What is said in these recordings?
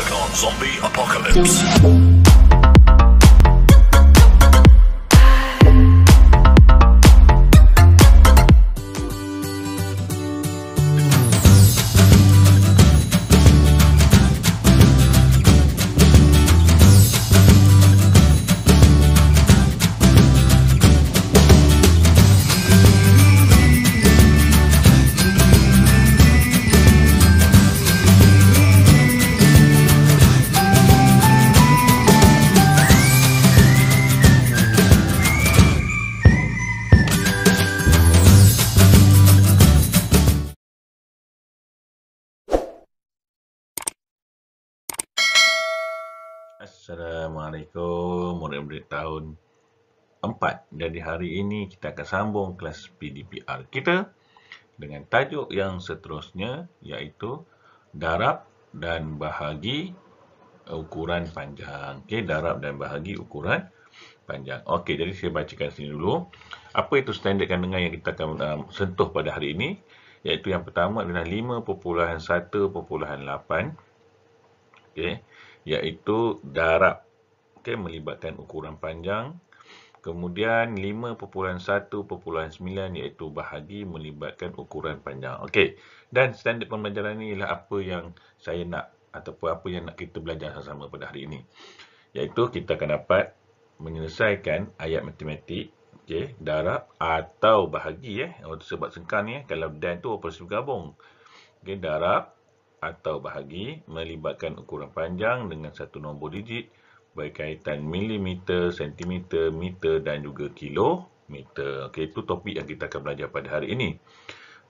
Attack on Zombie Apocalypse. Assalamualaikum, murid-murid tahun 4. Jadi hari ini kita akan sambung kelas PDPR kita dengan tajuk yang seterusnya, iaitu darab dan bahagi ukuran panjang. Okey, darab dan bahagi ukuran panjang. Okey, jadi saya bacakan sini dulu. Apa itu standard kandungan yang kita akan sentuh pada hari ini? Iaitu yang pertama adalah 5.1.8. Okey, iaitu darab. Okey, melibatkan ukuran panjang. Kemudian 5.1.9 iaitu bahagi melibatkan ukuran panjang. Okey, dan standard pembelajaran ini ialah apa yang saya nak ataupun apa yang nak kita belajar sama-sama pada hari ini. Iaitu kita akan dapat menyelesaikan ayat matematik, okey, darab atau bahagi waktu sebab sengkang ni kalau dan tu operasi bergabung. Okey, darab atau bahagi melibatkan ukuran panjang dengan satu nombor digit berkaitan milimeter, sentimeter, meter dan juga kilometer. Okey, itu topik yang kita akan belajar pada hari ini.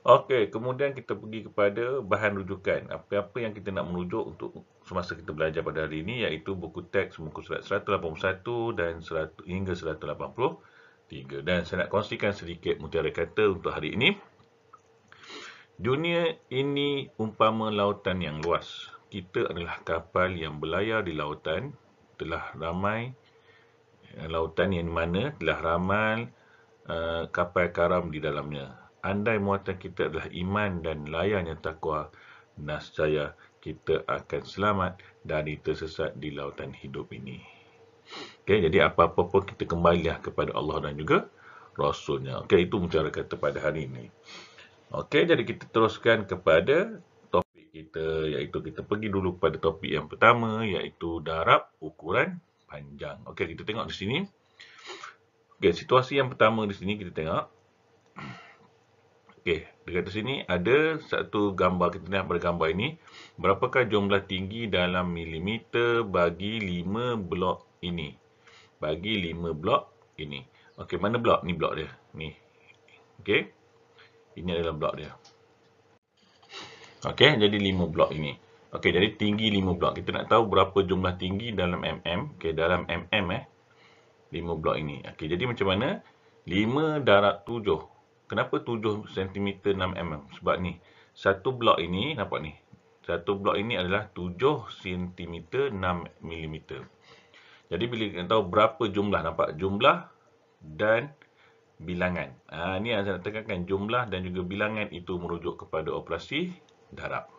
Okey, kemudian kita pergi kepada bahan rujukan. Apa-apa yang kita nak merujuk untuk semasa kita belajar pada hari ini, iaitu buku teks muka surat 181 dan hingga 183. Dan saya nak kongsikan sedikit mutiara kata untuk hari ini. Dunia ini umpama lautan yang luas. Kita adalah kapal yang berlayar di lautan. Telah ramai lautan yang mana telah ramai kapal karam di dalamnya. Andai muatan kita adalah iman dan layarnya takwa, nescaya kita akan selamat dari tersesat di lautan hidup ini. Okey, jadi apa-apa pun kita kembalilah kepada Allah dan juga Rasulnya. Okey, itu mutiara kata pada hari ini. Okey, jadi kita teruskan kepada topik kita, iaitu kita pergi dulu pada topik yang pertama, iaitu darab ukuran panjang. Okey, kita tengok di sini. Okey, situasi yang pertama di sini kita tengok. Okey, dekat sini ada satu gambar, kita lihat pada gambar ini. Berapakah jumlah tinggi dalam milimeter bagi 5 blok ini? Bagi 5 blok ini. Okey, mana blok? Ni blok dia. Ni. Okey. Ini adalah blok dia. Okey, jadi 5 blok ini. Okey, jadi tinggi 5 blok. Kita nak tahu berapa jumlah tinggi dalam mm. Okey, dalam mm 5 blok ini. Okey, jadi macam mana? 5 darab 7. Kenapa 7 cm 6 mm? Sebab ni, satu blok ini, nampak ni. Satu blok ini adalah 7 cm 6 mm. Jadi bila kita tahu berapa jumlah, nampak jumlah dan bilangan. Ini yang saya nak tekankan, jumlah dan juga bilangan itu merujuk kepada operasi darab.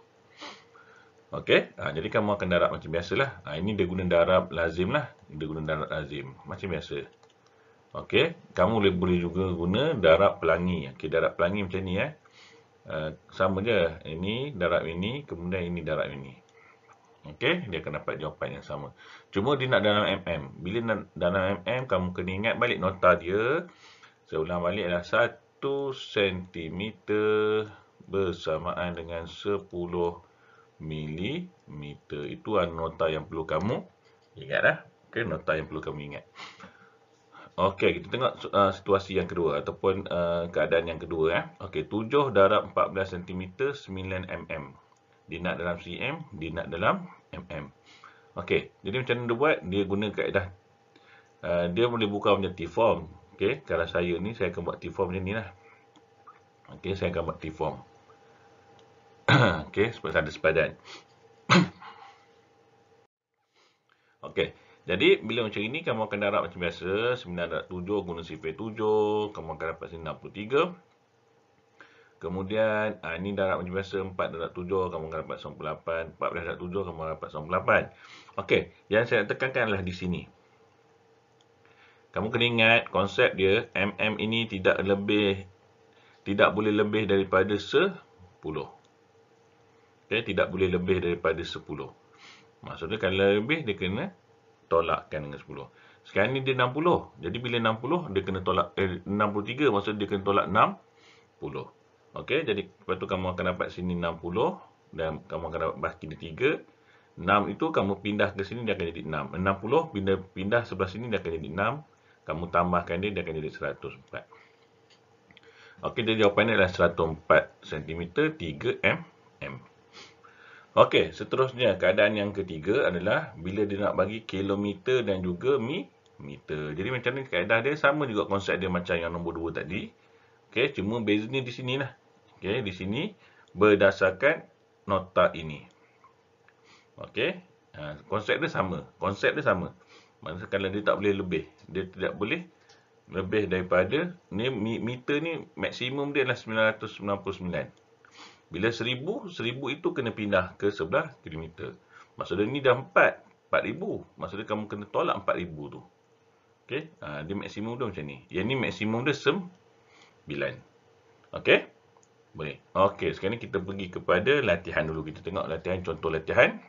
Okey, jadi kamu akan darab macam biasalah. Ini dia guna darab lazim lah. Dia guna darab lazim macam biasa. Okey, kamu boleh juga guna darab pelangi. Okey, darab pelangi macam ni sama je. Ini darab ini, kemudian ini darab ini. Okey, dia akan dapat jawapan yang sama. Cuma dia nak dalam mm. Bila nak dalam mm, kamu kena ingat balik nota dia. Saya ulang balik adalah 1 cm bersamaan dengan 10 mm. Itu nota yang perlu kamu ingat lah. Okey, nota yang perlu kamu ingat. Okey, kita tengok situasi yang kedua ataupun keadaan yang kedua. Okey, 7 darab 14 cm 9 mm. Dia nak dalam cm, dia nak dalam mm. Okey, jadi macam mana dia buat? Dia guna kaedah dia boleh buka macam T-form. Okey, kalau saya ni, saya akan buat T-form macam ni lah. Okey, saya akan buat T-form. Okey, sebab ada sepadan. Okey, jadi bila macam ini, kamu akan darab macam biasa. 9 darab 7 guna sifar 7. Kamu akan dapat 63. Kemudian ini darab macam biasa 4/7 kamu akan dapat 98, 14/7 kamu akan dapat 98. Okey, yang saya nak tekankan adalah di sini. Kamu kena ingat konsep dia mm ini tidak boleh lebih daripada 10. Okey, tidak boleh lebih daripada 10. Maksudnya kalau lebih dia kena tolakkan dengan 10. Sekarang ni dia 60. Jadi bila 60 dia kena tolak 63 maksud dia kena tolak 60. Okey, jadi lepas tu kamu akan dapat sini 60 dan kamu akan dapat bahagi 3. 6 itu kamu pindah ke sini dia akan jadi 6. 60 bila pindah sebelah sini dia akan jadi 6. Kamu tambahkan dia akan jadi 104. Okey, jadi jawapannya adalah 104 cm 3 mm. Okey, seterusnya keadaan yang ketiga adalah bila dia nak bagi kilometer dan juga meter. Jadi macam ni kaedah dia sama juga konsep dia macam yang nombor 2 tadi. Okey, cuma bezanya di sinilah. Okey, di sini berdasarkan nota ini. Okey, konsep dia sama. Maksudnya kalau dia tak boleh lebih, dia tidak boleh lebih daripada ni meter ni maksimum dia adalah 999. Bila 1000 itu kena pindah ke sebelah kilometer. Maksudnya ni dah 4000. Maksudnya kamu kena tolak 4000 tu. Okey, dia maksimum dia macam ni. Yang ni maksimum dia 9. Okey? Boleh. Okey, sekarang ni kita pergi kepada latihan dulu. Kita tengok latihan, contoh latihan.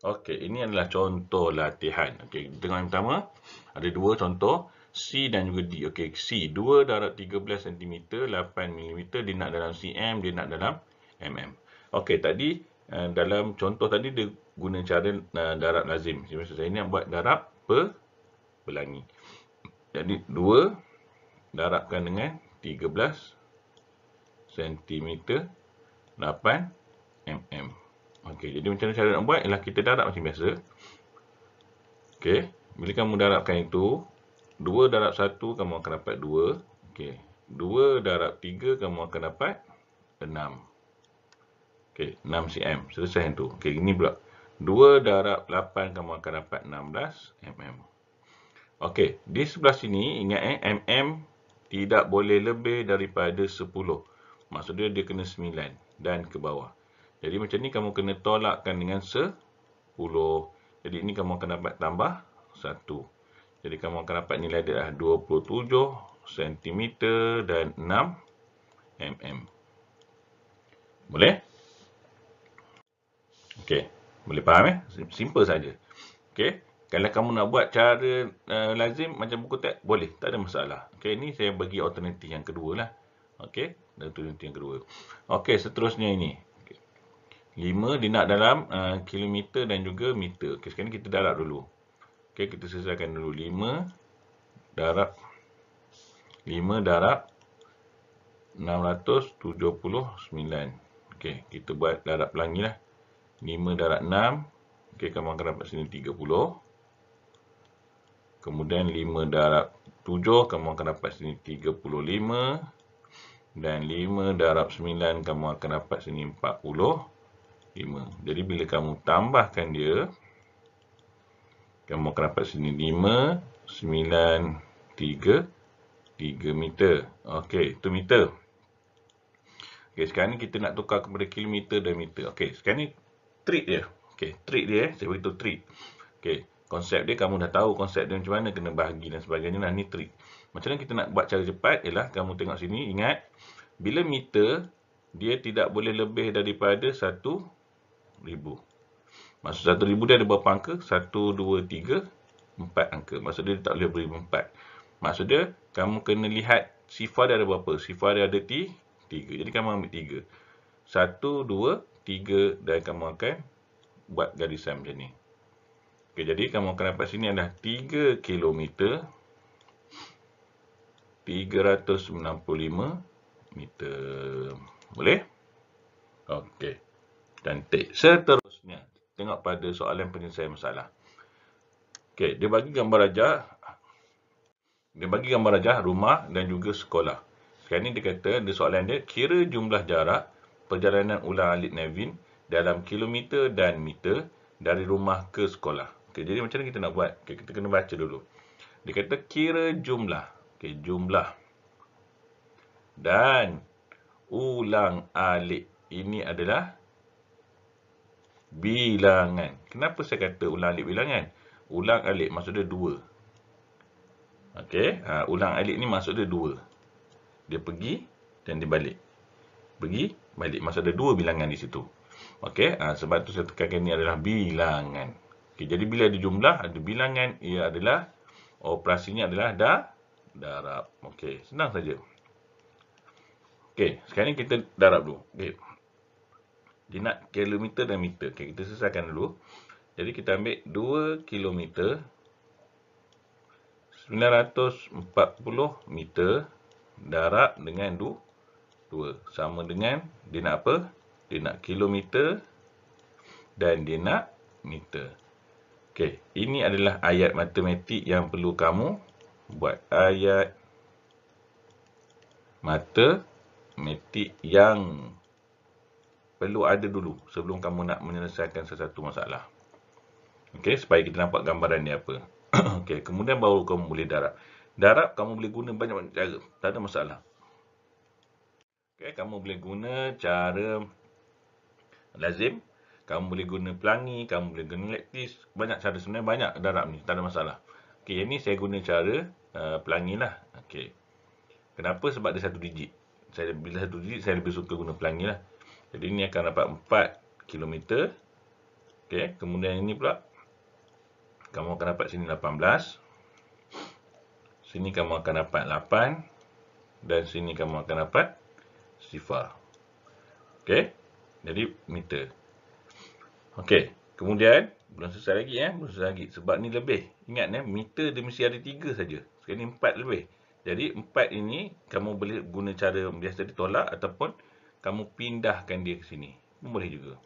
Okey, ini adalah contoh latihan. Okey, kita tengok yang pertama. Ada dua contoh. C dan juga D. Okey, C 2/13 cm, 8 mm. Dia nak dalam cm, dia nak dalam mm. Okey, tadi dalam contoh tadi dia guna cara darab lazim. Maksud saya ni buat darab pelangi. Jadi 2 darabkan dengan 13 cm, 8 mm. Okey, jadi macam mana cara nak buat ialah kita darab macam biasa. Okey, bila kamu darabkan itu 2 darab 1 kamu akan dapat 2. Okey, 2 darab 3 kamu akan dapat 6. Okey, 6 cm. Selesai yang tu. Okey, ini pula. 2 darab 8 kamu akan dapat 16 mm. Okey, di sebelah sini ingat mm tidak boleh lebih daripada 10. Maksudnya dia kena 9 dan ke bawah. Jadi macam ni kamu kena tolakkan dengan 10. Jadi ini kamu akan dapat tambah 1. Jadi kamu akan dapat nilai dia adalah 27 cm dan 6 mm. Boleh? Okey, boleh faham Simple saja. Okey, kalau kamu nak buat cara lazim macam buku teks, boleh, tak ada masalah. Okey, ini saya bagi alternatif yang kedua lah. Okey, alternatif yang kedua. Okey, seterusnya ini. 5 dia nak dalam kilometer dan juga meter. Okey, sekarang kita darab dulu. Okey, kita selesaikan dulu 5 darab 679. Okey, kita buat darab pelangi lah. 5 darab 6. Okey, kamu akan dapat sini 30. Kemudian 5 darab 7, kamu akan dapat sini 35. Dan 5 darab 9, kamu akan dapat sini 45. Jadi bila kamu tambahkan dia, kamu akan dapat sini 5, 9, 3 meter. Okey, itu meter. Okey, sekarang ni kita nak tukar kepada kilometer dan meter. Okey, sekarang ni trik dia. Okey, trik dia saya beritahu trik. Okey, konsep dia kamu dah tahu konsep dia macam mana, kena bahagi dan sebagainya. Nah, ni trik. Macam mana kita nak buat cara cepat ialah kamu tengok sini, ingat bila meter dia tidak boleh lebih daripada 1000. Maksud 1000 dia ada berapa angka? 1, 2, 3, 4 angka. Maksud dia tak boleh beri 4. Maksud dia kamu kena lihat sifar dia ada berapa? Sifar dia ada 3. Jadi kamu ambil 3. 1, 2, 3 dan kamu akan buat garisan macam ni. Okey, jadi kamu akan dapat sini adalah 3 km 395 meter. Boleh? Okey. Cantik. Seterusnya, tengok pada soalan penyelesaian masalah. Okey, dia bagi gambar rajah rumah dan juga sekolah. Sekarang ni dia kata, dia soalan dia, kira jumlah jarak perjalanan ulang-alik Navin dalam kilometer dan meter dari rumah ke sekolah. Okey, jadi macam mana kita nak buat? Okey, kita kena baca dulu. Dia kata kira jumlah. Okey, jumlah. Dan ulang alik ini adalah bilangan. Kenapa saya kata ulang alik bilangan? Ulang alik maksud dia 2. Okey, ulang alik ni maksud dia 2. Dia pergi dan dia balik. Pergi, balik. Maksud ada 2 bilangan di situ. Okey, sebab tu saya tekankan ni adalah bilangan. Okey, jadi bila ada jumlah, ada bilangan, ia adalah operasinya adalah darab. Okey, senang saja. Okey, sekarang ni kita darab dulu. Okey. Dia nak kilometer dan meter. Okey, kita selesaikan dulu. Jadi kita ambil 2 kilometer 940 meter darab dengan 2. Sama dengan dia nak apa? Dia nak kilometer dan dia nak meter. Okey, ini adalah ayat matematik yang perlu kamu buat. Ayat matematik yang perlu ada dulu sebelum kamu nak menyelesaikan sesuatu masalah. Okey, supaya kita nampak gambaran dia apa. Okey, kemudian baru kamu boleh darab. Darab kamu boleh guna banyak-banyak cara. Tak ada masalah. Okey, kamu boleh guna cara lazim. Kamu boleh guna pelangi. Kamu boleh guna lektis. Banyak cara sebenarnya. Banyak darab ni. Tak ada masalah. Okey, ini saya guna cara pelangi lah. Okey. Kenapa? Sebab dia 1 digit. Bila 1 digit, saya lebih suka guna pelangi lah. Jadi ini akan dapat 4 kilometer. Okey, kemudian ini pula. Kamu akan dapat sini 18. Sini kamu akan dapat 8. Dan sini kamu akan dapat 0. Okey. Jadi meter. Okey. Kemudian belum selesai lagi belum selesai lagi sebab ni lebih. Ingat meter dia mesti ada 3 saja. Sekarang ni 4 lebih. Jadi 4 ini kamu boleh guna cara biasa ditolak ataupun kamu pindahkan dia ke sini. Boleh juga.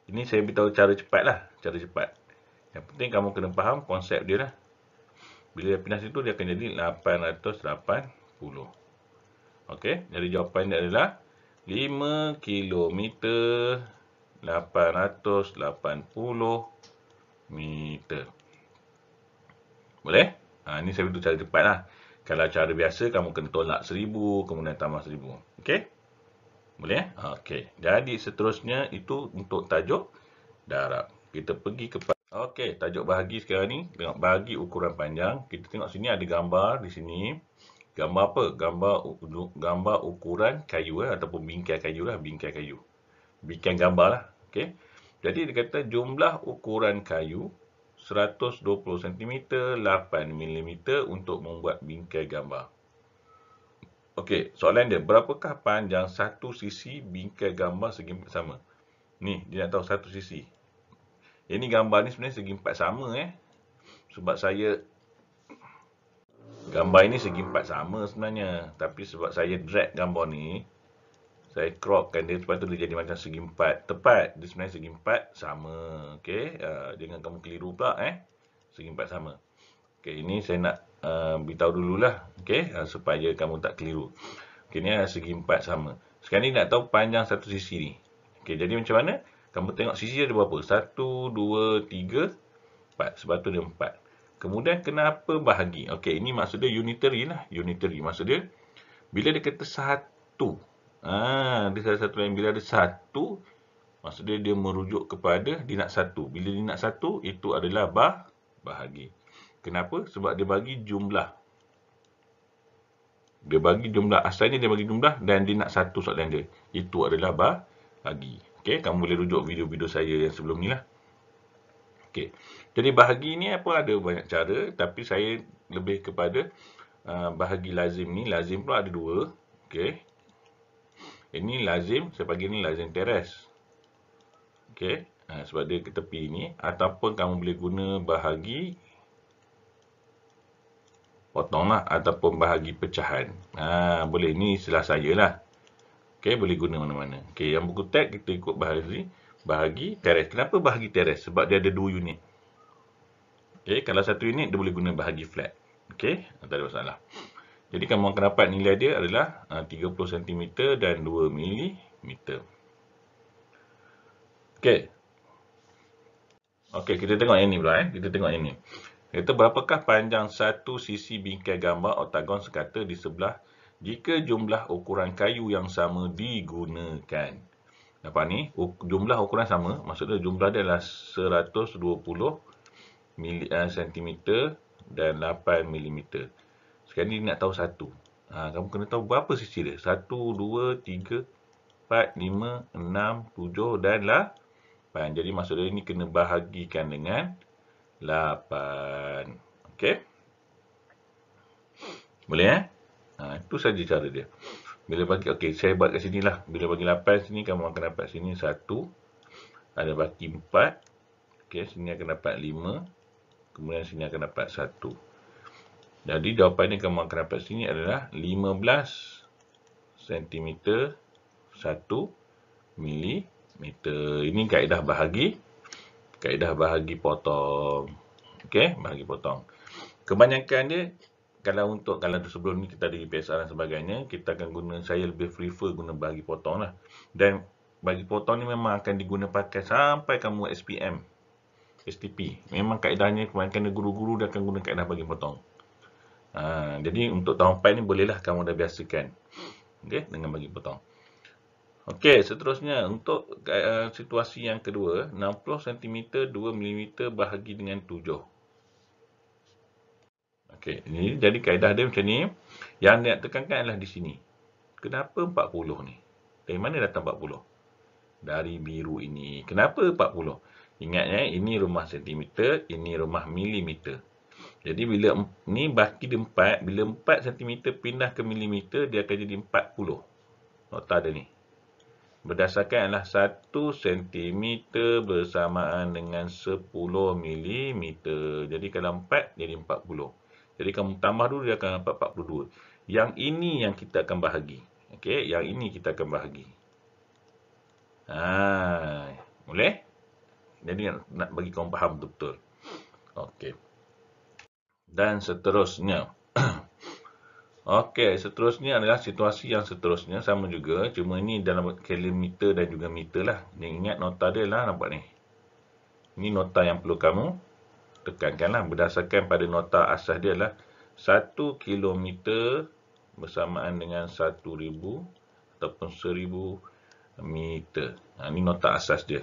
Ini saya beritahu cara cepat lah, cara cepat. Yang penting kamu kena faham konsep dia lah. Bila dia pindah situ dia akan jadi 880. Okey, jadi jawapan dia adalah 5 kilometer 880 meter. Boleh? Ini saya beritahu cara cepat lah. Kalau cara biasa kamu kena tolak 1000 kemudian tambah 1000. Okey? Boleh? Okey. Jadi seterusnya itu untuk tajuk darab. Kita pergi kepada okey, tajuk bahagi sekarang ni. Tengok bahagi ukuran panjang. Kita tengok sini ada gambar di sini. Gambar apa? Gambar ukuran kayu ataupun bingkai kayu lah, bingkai kayu. Bingkai gambar lah. Okey. Jadi dia kata jumlah ukuran kayu 120 cm 8 mm untuk membuat bingkai gambar. Okey, soalan dia, berapakah panjang satu sisi bingkai gambar segi empat sama? Ni, dia nak tahu satu sisi. Ini gambar ni sebenarnya segi empat sama Sebab saya gambar ini segi empat sama sebenarnya, tapi sebab saya drag gambar ni, saya cropkan dia sebab tu dia jadi macam segi empat tepat. Dia sebenarnya segi empat sama. Okey, jangan kamu keliru pula segi empat sama. Okey, ini saya nak beritahu dululah, okey, supaya kamu tak keliru. Okey, ni segi empat sama. Sekarang ni nak tahu panjang satu sisi ni. Okey, jadi macam mana? Kamu tengok sisi ada berapa? 1, 2, 3, 4. Sebab tu dia 4. Kemudian kenapa bahagi? Okey, ini maksud dia unitary lah. Unitary maksud dia bila dia kata 1. Dia salah satu yang bila ada 1, maksud dia merujuk kepada dia nak 1. Bila dia nak 1, itu adalah bahagi. Kenapa? Sebab dia bagi jumlah. Dia bagi jumlah. Asalnya dia bagi jumlah dan dia nak 1 soalan dia. Itu adalah bahagi. Okey, kamu boleh rujuk video-video saya yang sebelum ni lah. Okey. Jadi bahagi ni apa ada banyak cara, tapi saya lebih kepada bahagi lazim ni. Lazim pula ada 2. Okey. Ini lazim, saya panggil ni lazim teres. Okey. Sebab dia ke tepi ni. Ataupun kamu boleh guna bahagi potong lah, ataupun bahagi pecahan. Boleh, ni istilah saya lah. Okey, boleh guna mana-mana. Okey, yang buku teks kita ikut bahagi teres. Kenapa bahagi teres? Sebab dia ada 2 unit. Okey, kalau 1 unit dia boleh guna bahagi flat. Okey, tak ada masalah. Jadi kamu akan dapat nilai dia adalah 30 cm dan 2 mm. Okey. Okey, kita tengok yang ni pula Kita tengok yang ni. Kata berapakah panjang satu sisi bingkai gambar oktagon sekata di sebelah jika jumlah ukuran kayu yang sama digunakan. Nampak ni, jumlah ukuran sama, maksudnya jumlah dia adalah 120 cm dan 8 mm. Sekarang ni nak tahu satu. Kamu kena tahu berapa sisi dia. 1, 2, 3, 4, 5, 6, 7 dan 8. Jadi maksudnya ini kena bahagikan dengan 8. Okey? Boleh itu saja cara dia. Bila bagi, okey, saya buat kat sini lah. Bila bagi 8 sini, kamu akan dapat sini 1. Ada baki 4. Okey, sini akan dapat 5. Kemudian sini akan dapat 1. Jadi jawapan yang kamu akan dapat sini adalah 15 cm 1 mm. Ini kaedah bahagi. Kaedah bahagi potong. Okey, bahagi potong. Kebanyakan dia, kalau sebelum ni kita ada PSR dan sebagainya, kita akan guna, saya lebih prefer guna bahagi potong lah. Dan bahagi potong ni memang akan diguna pakai sampai kamu SPM, STP. Memang kaedahnya kebanyakan guru-guru dia akan guna kaedah bahagi potong. Jadi untuk tahun 4 ni bolehlah kamu dah biasakan, okay, dengan bahagi potong. Okey, seterusnya untuk situasi yang kedua, 60 cm 2 mm bahagi dengan 7. Okey, ini jadi kaedah dia macam ni. Yang nak tekankan adalah di sini. Kenapa 40 ni? Dari mana datang 40? Dari biru ini. Kenapa 40? Ingat ini rumah sentimeter, ini rumah milimeter. Jadi bila ni baki dia 4, bila 4 cm pindah ke milimeter, dia akan jadi 40. Nota dia ni. Berdasarkan adalah 1 cm bersamaan dengan 10 mm. Jadi kalau 4 jadi 40. Jadi kamu tambah dulu, dia akan dapat 42. Yang ini yang kita akan bahagi. Okey, yang ini kita akan bahagi. Boleh? Jadi nak bagi kamu faham betul-betul. Okey. Dan seterusnya. Okey, seterusnya adalah situasi yang seterusnya. Sama juga, cuma ini dalam kilometer dan juga meter lah. Yang ingat nota dia lah, nampak ni. Ini nota yang perlu kamu tekankanlah. Berdasarkan pada nota asas dia lah 1 kilometer bersamaan dengan 1,000 ataupun 1,000 meter. Ini nota asas dia.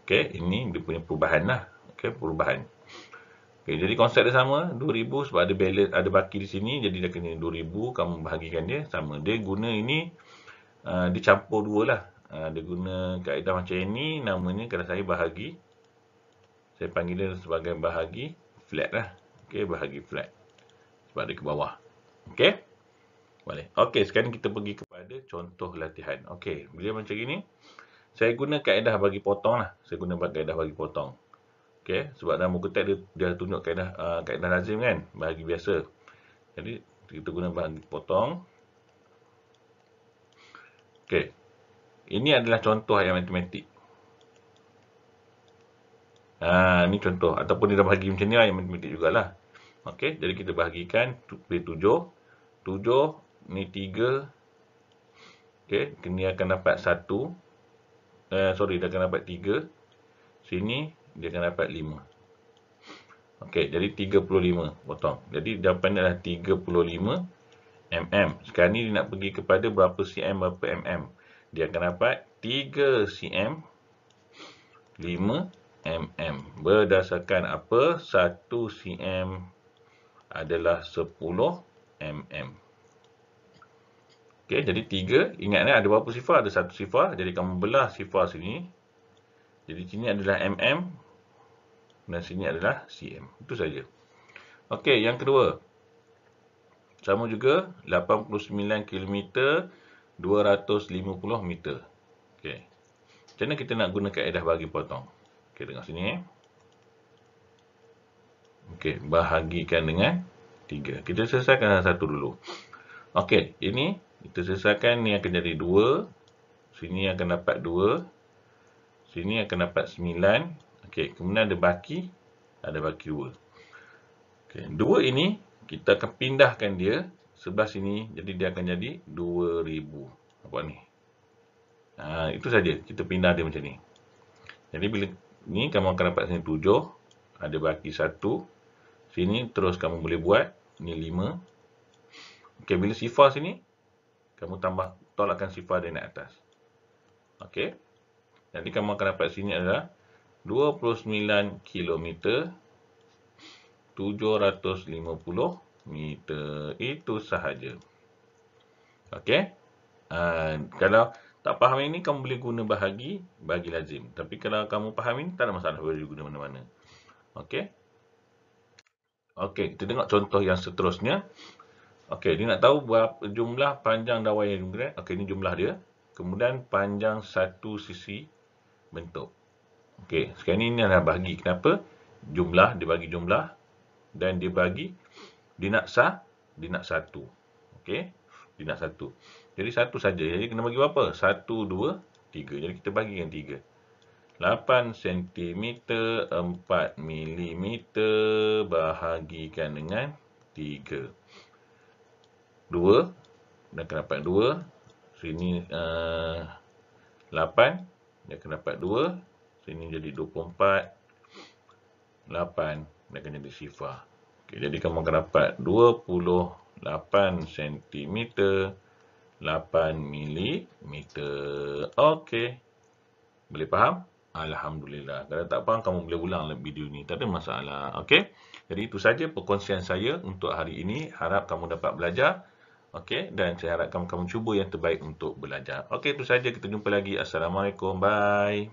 Okey, ini dia punya perubahan lah. Okey, perubahan. Okey, jadi konsep dia sama, 2,000 sebab ada balance, ada baki di sini, jadi dia kena 2,000, kamu bahagikan dia sama. Dia guna ini dicampur dua lah. Dia guna kaedah macam ini, namanya kalau saya bahagi, saya panggil dia sebagai bahagi flat lah. Okey, bahagi flat. Sebab dia ke bawah. Okey? Boleh. Okey, sekarang kita pergi kepada contoh latihan. Okey, bila macam ini, saya guna kaedah bagi potong lah. Saya guna kaedah bagi potong. Okey, sebab dalam muka teks dia tunjuk kaedah lazim kan, bahagi biasa. Jadi kita guna bahagi potong. Okey. Ini adalah contoh ayat matematik. Ini contoh ataupun dia dah bahagi macam ni ayat matematik jugalah. Okey, jadi kita bahagikan 7. 7 ni 3. Okey, ni akan dapat 1. Dia akan dapat 3. Sini dia akan dapat 5. Okey, jadi 35 potong. Jadi jawapannya adalah 35 mm. Sekarang ni dia nak pergi kepada berapa cm, berapa mm. Dia akan dapat 3 cm, 5 mm. Berdasarkan apa? 1 cm adalah 10 mm. Okey, jadi 3. Ingat ada berapa sifar? Ada 1 sifar. Jadi kamu belah sifar sini. Jadi sini adalah mm dan sini adalah cm. Itu saja. Okey, yang kedua. Sama juga 89 km 250 meter. Okey. Macam mana kita nak guna kaedah bagi potong? Okey, tengok sini. Okey, bahagikan dengan 3. Kita selesaikan satu dulu. Okey, ini kita selesaikan, ni akan jadi 2. Sini akan dapat 2. Sini akan dapat 9. Okey, kemudian ada baki 2. Okey, 2 ini kita akan pindahkan dia sebelah sini, jadi dia akan jadi 2000. Nampak ni? Itu saja, kita pindah dia macam ni. Jadi bila ni kamu akan dapat sini 7, ada baki 1. Sini terus kamu boleh buat, ni 5. Okey, bila sifar sini, kamu tambah tolakkan sifar dari naik atas. Okey. Jadi kamu akan dapat sini adalah 29 kilometer 750 meter. Itu sahaja. Okey. Kalau tak faham ini, kamu boleh guna bagi lazim. Tapi kalau kamu faham ini, tak ada masalah, boleh guna mana-mana. Okey. Okey, kita tengok contoh yang seterusnya. Okey, dia nak tahu berapa jumlah panjang dawai yang digunakan. Okey, ini jumlah dia. Kemudian panjang satu sisi bentuk. Okey, sekarang ini adalah bahagi. Kenapa? Jumlah, dia bagi jumlah. Dan dia bagi, dia nak satu. Okey, dia nak satu. Jadi satu saja. Jadi kena bagi berapa? 1, 2, 3. Jadi kita bagikan 3. 8 cm 4 mm bahagikan dengan 3. 2. Dia akan dapat 2. Sini 8. Dia akan dapat 2. Sini jadi 24. 8. Dia akan jadi sifar. Okay, jadi kamu akan dapat 28 cm 8 mm. Okey. Boleh faham? Alhamdulillah. Kalau tak faham, kamu boleh ulang video ni. Tak ada masalah. Okey. Jadi itu saja perkongsian saya untuk hari ini. Harap kamu dapat belajar. Okey. Dan saya harapkan kamu cuba yang terbaik untuk belajar. Okey, itu saja. Kita jumpa lagi. Assalamualaikum. Bye.